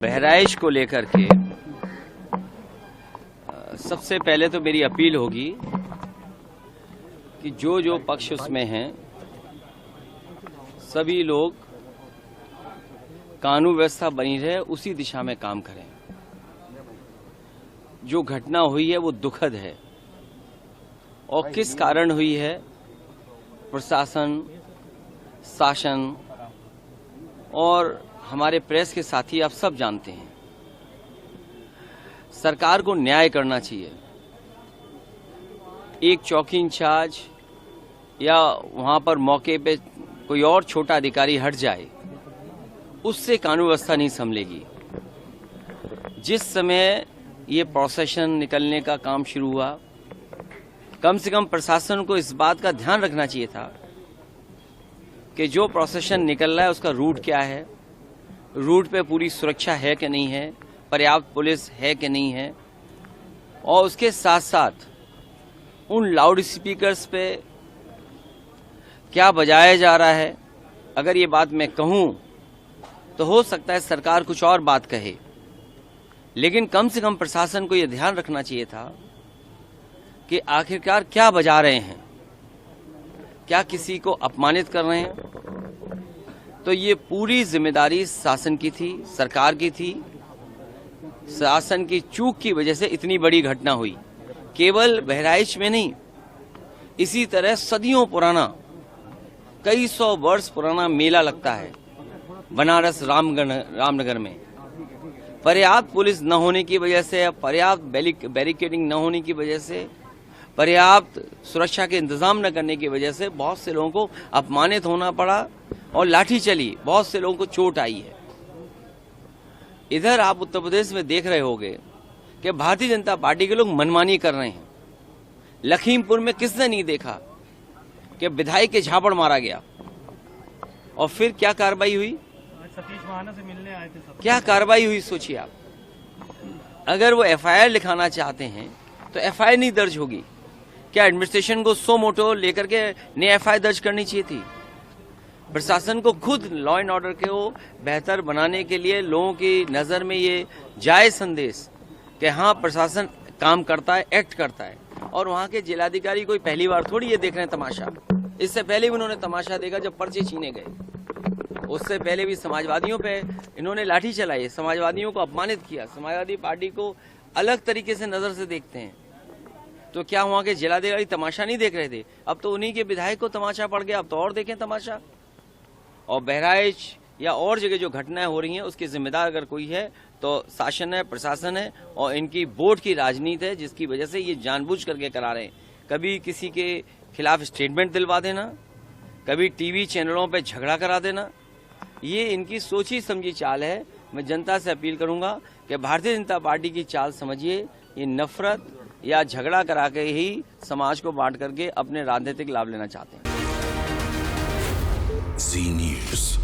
बहराइच को लेकर के सबसे पहले तो मेरी अपील होगी कि जो जो पक्ष उसमें हैं सभी लोग कानून व्यवस्था बनी रहे उसी दिशा में काम करें। जो घटना हुई है वो दुखद है और किस कारण हुई है प्रशासन, शासन और हमारे प्रेस के साथी आप सब जानते हैं। सरकार को न्याय करना चाहिए। एक चौकी इंचार्ज या वहां पर मौके पे कोई और छोटा अधिकारी हट जाए उससे कानून व्यवस्था नहीं संभलेगी। जिस समय ये प्रोसेशन निकलने का काम शुरू हुआ, कम से कम प्रशासन को इस बात का ध्यान रखना चाहिए था कि जो प्रोसेशन निकल रहा है उसका रूट क्या है, रूट पे पूरी सुरक्षा है कि नहीं है, पर्याप्त पुलिस है कि नहीं है, और उसके साथ साथ उन लाउड स्पीकर्स पे क्या बजाया जा रहा है। अगर ये बात मैं कहूं तो हो सकता है सरकार कुछ और बात कहे, लेकिन कम से कम प्रशासन को यह ध्यान रखना चाहिए था कि आखिरकार क्या बजा रहे हैं, क्या किसी को अपमानित कर रहे हैं। तो ये पूरी जिम्मेदारी शासन की थी, सरकार की थी। शासन की चूक की वजह से इतनी बड़ी घटना हुई। केवल बहराइच में नहीं, इसी तरह सदियों पुराना, कई सौ वर्ष पुराना मेला लगता है बनारस रामनगर में। पर्याप्त पुलिस न होने की वजह से, पर्याप्त बैरिकेडिंग न होने की वजह से, पर्याप्त सुरक्षा के इंतजाम न करने की वजह से बहुत से लोगों को अपमानित होना पड़ा और लाठी चली, बहुत से लोगों को चोट आई है। इधर आप उत्तर प्रदेश में देख रहे होंगे कि भारतीय जनता पार्टी के लोग मनमानी कर रहे हैं। लखीमपुर में किसने नहीं देखा कि विधायक के झापड़ मारा गया और फिर क्या कार्रवाई हुई? सतीश महाना से मिलने आए थे सब। क्या कार्रवाई हुई सोचिए आप। अगर वो एफआईआर लिखाना चाहते हैं तो एफआईआर नहीं दर्ज होगी। क्या एडमिनिस्ट्रेशन को सो मोटो लेकर के नई एफआईआर दर्ज करनी चाहिए थी? प्रशासन को खुद लॉ एंड ऑर्डर को बेहतर बनाने के लिए लोगों की नजर में ये जायज संदेश कि हाँ प्रशासन काम करता है, एक्ट करता है। और वहाँ के जिलाधिकारी कोई पहली बार थोड़ी ये देख रहे हैं तमाशा। इससे पहले भी उन्होंने तमाशा देखा जब पर्चे छीने गए। उससे पहले भी समाजवादियों पे इन्होंने लाठी चलाई, समाजवादियों को अपमानित किया। समाजवादी पार्टी को अलग तरीके से नजर से देखते हैं। तो क्या वहाँ के जिलाधिकारी तमाशा नहीं देख रहे थे? अब तो उन्हीं के विधायक को तमाशा पड़ गया, अब तो और देखें तमाशा। और बहराइच या और जगह जो घटनाएं हो रही हैं उसके जिम्मेदार अगर कोई है तो शासन है, प्रशासन है और इनकी वोट की राजनीति है, जिसकी वजह से ये जानबूझ करके करा रहे हैं। कभी किसी के खिलाफ स्टेटमेंट दिलवा देना, कभी टीवी चैनलों पे झगड़ा करा देना, ये इनकी सोची समझी चाल है। मैं जनता से अपील करूंगा कि भारतीय जनता पार्टी की चाल समझिए। ये नफरत या झगड़ा करा के ही समाज को बांट करके अपने राजनीतिक लाभ लेना चाहते हैं। Z News.